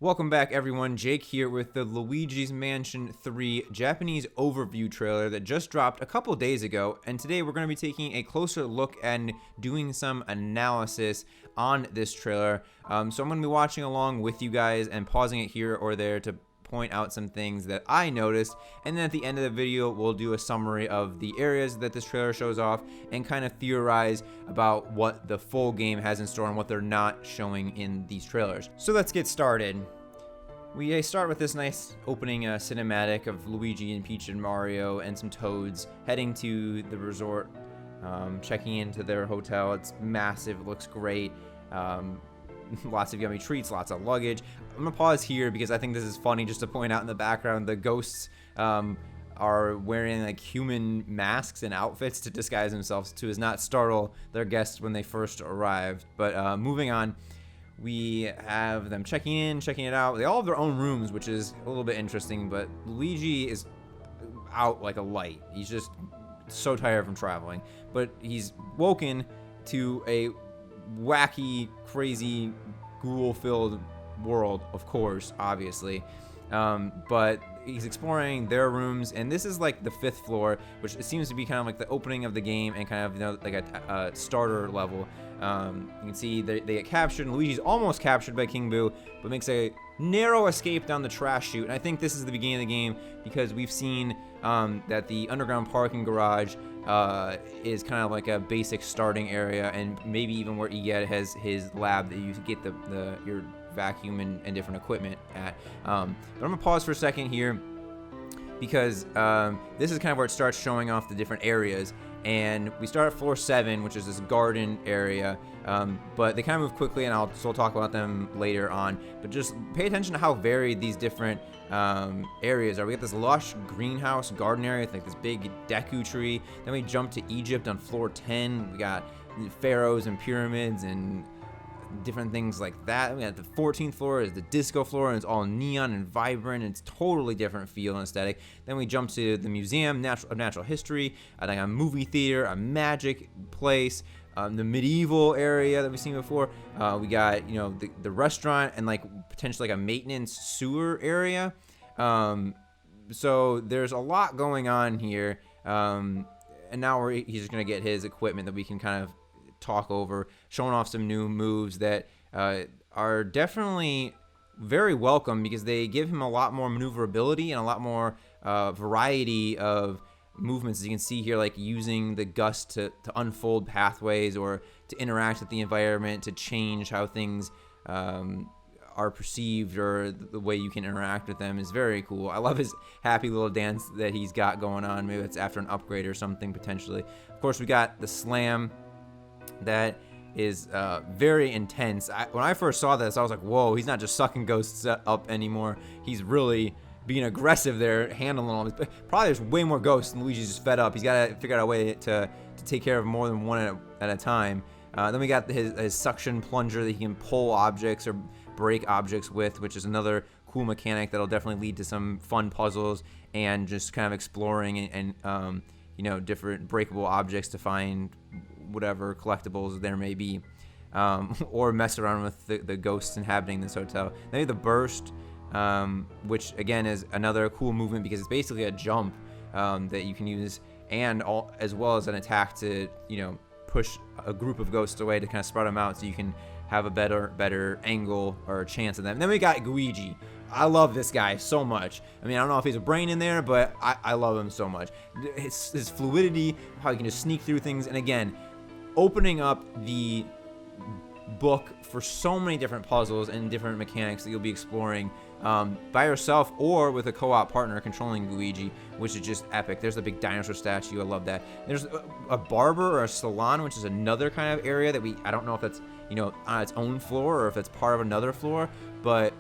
Welcome back, everyone. Jake here with the Luigi's Mansion 3 Japanese overview trailer that just dropped a couple days ago, and today we're going to be taking a closer look and doing some analysis on this trailer. So I'm going to be watching along with you guys and pausing it here or there to point out some things that I noticed, and then at the end of the video we'll do a summary of the areas that this trailer shows off and kind of theorize about what the full game has in store and what they're not showing in these trailers. So let's get started. We start with this nice opening cinematic of Luigi and Peach and Mario and some Toads heading to the resort, checking into their hotel. It's massive, it looks great. Lots of yummy treats, lots of luggage. I'm gonna pause here because I think this is funny just to point out in the background the ghosts are wearing like human masks and outfits to disguise themselves to not startle their guests when they first arrived. But moving on, we have them checking in, checking it out. They all have their own rooms, which is a little bit interesting, but Luigi is out like a light. He's just so tired from traveling, but he's woken to a wacky, crazy, ghoul-filled world, of course, obviously. But he's exploring their rooms, and this is like the 5th floor, which it seems to be kind of like the opening of the game and kind of, you know, like a starter level. You can see they get captured, and Luigi's almost captured by King Boo, but makes a narrow escape down the trash chute. And I think this is the beginning of the game because we've seen that the underground parking garage is kind of like a basic starting area, and maybe even where Egad has his lab that you get your vacuum and different equipment at. But I'm gonna pause for a second here because this is kind of where it starts showing off the different areas. And we start at floor 7, which is this garden area, but they kind of move quickly, and I'll still talk about them later on. But just pay attention to how varied these different areas are. We got this lush greenhouse garden area with like this big Deku tree. Then we jump to Egypt on floor 10. We got pharaohs and pyramids and different things like that. We got the 14th floor is the disco floor, and it's all neon and vibrant, and it's totally different feel and aesthetic. Then we jump to the museum of natural history, like a movie theater, a magic place, the medieval area that we've seen before. We got, you know, the restaurant and like potentially like a maintenance sewer area. So there's a lot going on here, and now he's just gonna get his equipment that we can kind of talk over, showing off some new moves that are definitely very welcome because they give him a lot more maneuverability and a lot more variety of movements. As you can see here, like using the gust to unfold pathways or to interact with the environment, to change how things are perceived or the way you can interact with them is very cool. I love his happy little dance that he's got going on. Maybe it's after an upgrade or something potentially. Of course, we got the slam that is very intense. When I first saw this, I was like, whoa, he's not just sucking ghosts up anymore. He's really being aggressive there, handling all this. Probably there's way more ghosts, and Luigi's just fed up. He's got to figure out a way to take care of more than one at a time. Then we got his suction plunger that he can pull objects or break objects with, which is another cool mechanic that'll definitely lead to some fun puzzles and just kind of exploring and you know, different breakable objects to find whatever collectibles there may be, or mess around with the ghosts inhabiting this hotel. Then we have the burst, which again is another cool movement because it's basically a jump that you can use, and as well as an attack to, you know, push a group of ghosts away to kind of spread them out so you can have a better angle or chance of them. And then we got Luigi. I love this guy so much. I mean, I don't know if he's a brain in there, but I love him so much. His fluidity, how he can just sneak through things, and again, opening up the book for so many different puzzles and different mechanics that you'll be exploring by yourself or with a co-op partner controlling Luigi, which is just epic. There's the big dinosaur statue. I love that. There's a barber or a salon, which is another kind of area that I don't know if that's, you know, on its own floor or if it's part of another floor, but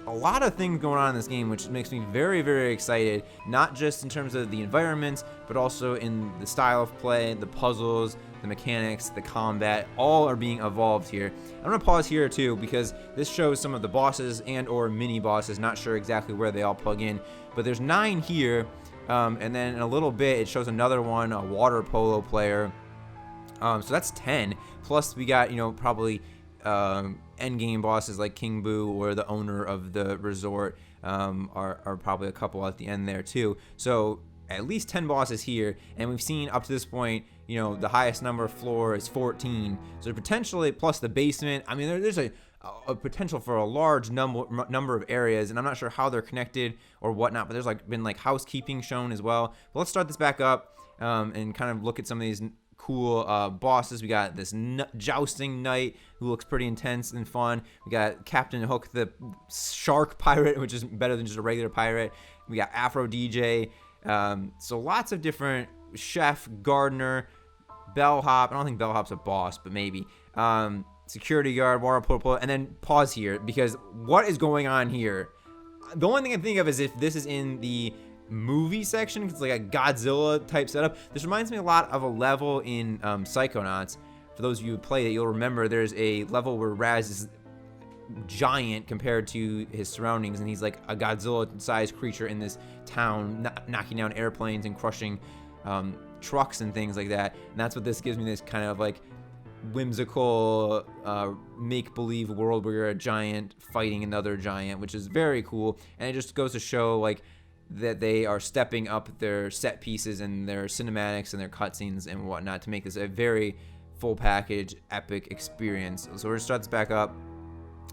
a lot of things going on in this game, which makes me very, very excited, not just in terms of the environments, but also in the style of play, the puzzles, the mechanics, the combat, all are being evolved here. I'm going to pause here too because this shows some of the bosses and or mini bosses, not sure exactly where they all plug in, but there's 9 here, and then in a little bit it shows another one, a water polo player, so that's 10, plus we got, you know, probably end game bosses like King Boo or the owner of the resort are probably a couple at the end there too. So at least 10 bosses here, and we've seen up to this point, you know, the highest number of floor is 14. So potentially, plus the basement, I mean, there's a potential for a large number of areas, and I'm not sure how they're connected or whatnot, but there's like been like housekeeping shown as well. But let's start this back up and kind of look at some of these cool bosses. We got this jousting knight who looks pretty intense and fun. We got Captain Hook, the shark pirate, which is better than just a regular pirate. We got Afro DJ. So lots of different chef, gardener, bellhop. I don't think bellhop's a boss, but maybe. Security guard, water purple, and then pause here because what is going on here? The only thing I think of is if this is in the movie section, it's like a Godzilla type setup. This reminds me a lot of a level in Psychonauts. For those of you who play it, you'll remember there's a level where Raz is giant compared to his surroundings, and he's like a Godzilla-sized creature in this town, knocking down airplanes and crushing trucks and things like that. And that's what this gives me, this kind of like whimsical make-believe world where you're a giant fighting another giant, which is very cool. And it just goes to show like that they are stepping up their set pieces and their cinematics and their cutscenes and whatnot to make this a very full package epic experience. So we're gonna start this back up.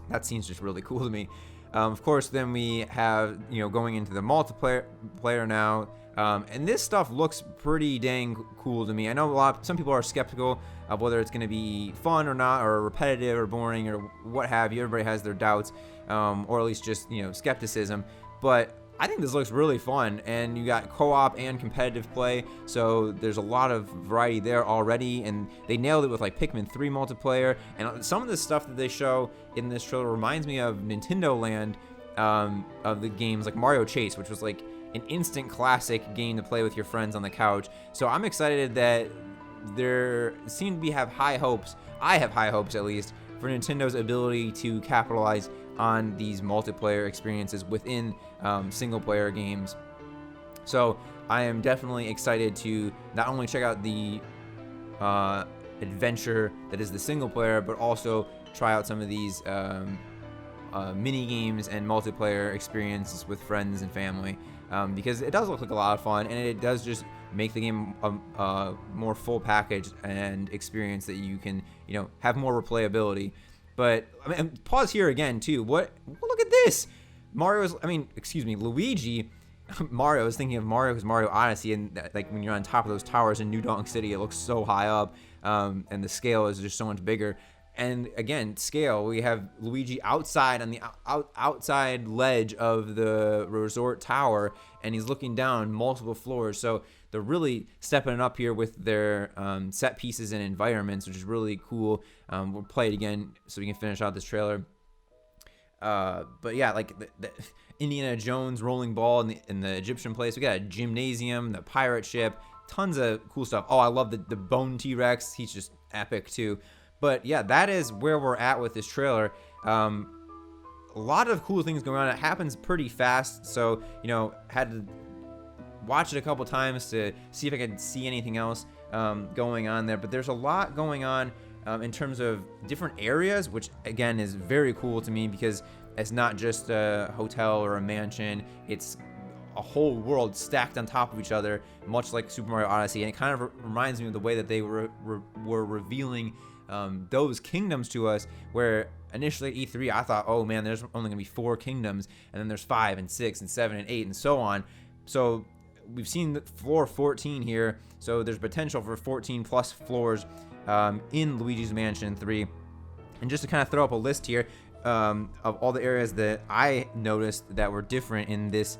That scene's just really cool to me. Of course, then we have, you know, going into the multiplayer now. And this stuff looks pretty dang cool to me. I know some people are skeptical of whether it's going to be fun or not, or repetitive or boring or what have you. Everybody has their doubts, or at least just, you know, skepticism. But I think this looks really fun, and you got co-op and competitive play, so there's a lot of variety there already, and they nailed it with like Pikmin 3 multiplayer, and some of the stuff that they show in this trailer reminds me of Nintendo Land, of the games like Mario Chase, which was like an instant classic game to play with your friends on the couch. So I'm excited that there seem to be have high hopes. I have high hopes, at least, for Nintendo's ability to capitalize on these multiplayer experiences within single-player games. So I am definitely excited to not only check out the adventure that is the single player, but also try out some of these mini games and multiplayer experiences with friends and family, because it does look like a lot of fun, and it does just make the game a more full package and experience that you can, you know, have more replayability. But I mean, pause here again too. What? Look at this. Luigi. Mario, I was thinking of Mario because Mario Odyssey, and like when you're on top of those towers in New Donk City, it looks so high up, and the scale is just so much bigger. And again, scale, we have Luigi outside on the outside ledge of the resort tower, and he's looking down multiple floors. So they're really stepping it up here with their set pieces and environments, which is really cool. We'll play it again so we can finish out this trailer. But yeah, like the Indiana Jones rolling ball in the Egyptian place. We got a gymnasium, the pirate ship, tons of cool stuff. Oh, I love the bone T-Rex. He's just epic too. But yeah, that is where we're at with this trailer. A lot of cool things going on. It happens pretty fast, so you know, had to watch it a couple times to see if I could see anything else going on there. But there's a lot going on in terms of different areas, which again is very cool to me because it's not just a hotel or a mansion. It's a whole world stacked on top of each other, much like Super Mario Odyssey. And it kind of reminds me of the way that they were revealing those kingdoms to us, where initially at E3 I thought, oh man, there's only gonna be 4 kingdoms, and then there's 5 and 6 and 7 and 8 and so on. So we've seen the floor 14 here, so there's potential for 14 plus floors in Luigi's Mansion 3. And just to kind of throw up a list here of all the areas that I noticed that were different in this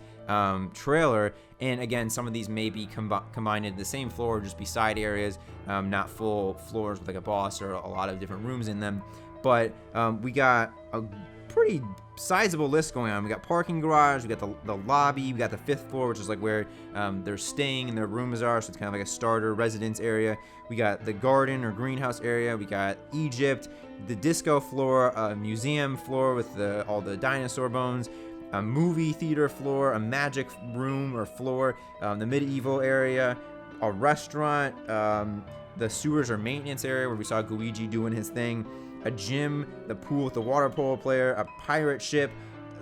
trailer, and again, some of these may be combined into the same floor or just be side areas, not full floors with like a boss or a lot of different rooms in them. But we got a pretty sizable list going on. We got parking garage, we got the lobby, we got the 5th floor, which is like where they're staying and their rooms are, so it's kind of like a starter residence area. We got the garden or greenhouse area, we got Egypt, the disco floor, a museum floor with all the dinosaur bones, a movie theater floor, a magic room or floor, the medieval area, a restaurant, the sewers or maintenance area where we saw Luigi doing his thing, a gym, the pool with the water polo player, a pirate ship,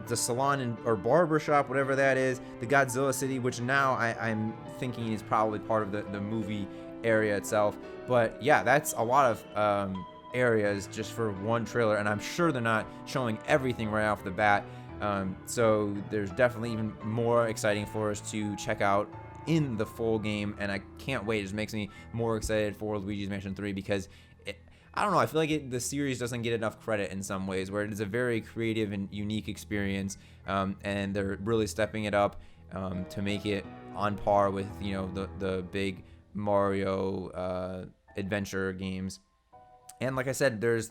the salon or barber shop, whatever that is, the Godzilla city, which now I'm thinking is probably part of the movie area itself. But yeah, that's a lot of areas just for one trailer, and I'm sure they're not showing everything right off the bat. So there's definitely even more exciting for us to check out in the full game, and I can't wait. It just makes me more excited for Luigi's Mansion 3 because I don't know, I feel like the series doesn't get enough credit in some ways, where it is a very creative and unique experience, and they're really stepping it up to make it on par with, you know, the big Mario adventure games. And like I said, there's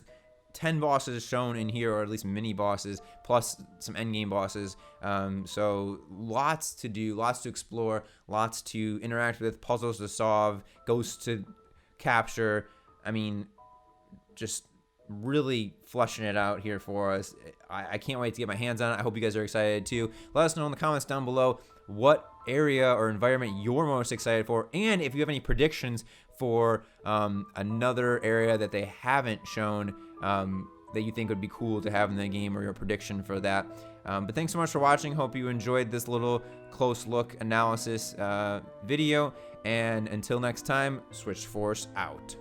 10 bosses shown in here, or at least mini bosses, plus some endgame bosses. So lots to do, lots to explore, lots to interact with, puzzles to solve, ghosts to capture. I mean, just really fleshing it out here for us. I can't wait to get my hands on it. I hope you guys are excited too. Let us know in the comments down below what area or environment you're most excited for, and if you have any predictions for another area that they haven't shown that you think would be cool to have in the game, or your prediction for that. But thanks so much for watching. Hope you enjoyed this little close look analysis video, and until next time, Switch Force out.